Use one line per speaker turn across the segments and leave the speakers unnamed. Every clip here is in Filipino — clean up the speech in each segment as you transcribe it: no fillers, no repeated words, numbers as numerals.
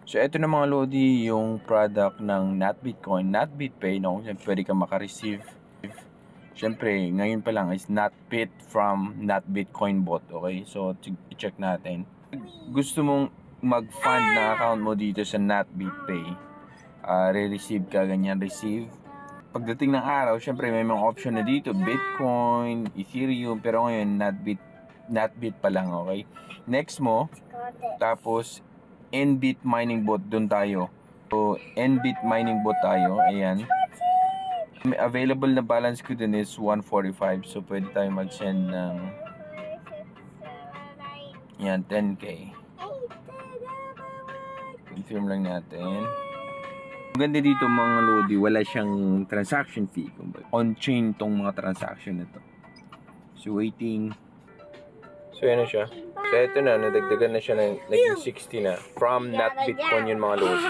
So, eto na mga Lodi, yung product ng Not Bitcoin, Not BitPay, no? Pwede ka makareceive. Siyempre, ngayon pa lang is Not Bit from Not Bitcoin bot, okay? So, i-check natin. Gusto mong mag-fund na account mo dito sa Not BitPay, re-receive ka, ganyan, receive. Pagdating ng araw, syempre may mga option na dito, Bitcoin, Ethereum, pero ngayon not bit pa lang, okay? Next mo, tapos Nbit mining bot, doon tayo. So, Nbit mining bot tayo, ayan. May available na balance ko dun is 145, so pwede tayo mag-send ng yan, 10k. Confirm lang natin. Ang ganda dito mga Lodi, wala siyang transaction fee. On-chain tong mga transaction na to. So waiting. So yan na siya. So ito na, nadagdagan na siya ng naging 60 na. From not Bitcoin yun mga Lodi.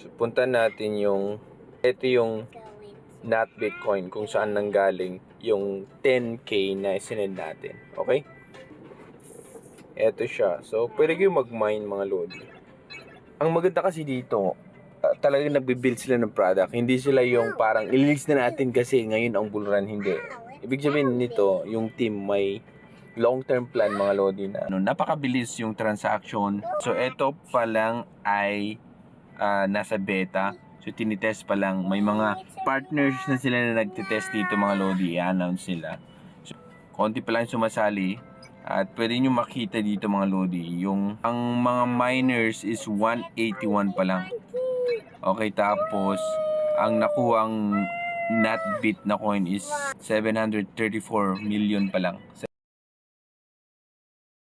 So punta natin yung, ito yung not Bitcoin kung saan nanggaling yung 10k na sinend natin. Okay? Ito siya. So pwede kayo mag-mine mga Lodi. Ang maganda kasi dito, talagang nagbe-build sila ng product. Hindi sila yung parang i-release na natin kasi ngayon ang bull run. Hindi. Ibig sabihin nito, yung team may long-term plan mga Lodi na napakabilis yung transaction. So ito pa lang ay nasa beta. So tinitest pa lang. May mga partners na sila na nagtitest dito mga Lodi. I-announce sila. So, konti pa lang sumasali. At pwede nyo makita dito mga Lodi, yung ang mga miners is 181 pa lang. Okay, tapos ang nakuhang not bit na coin is 734 million pa lang.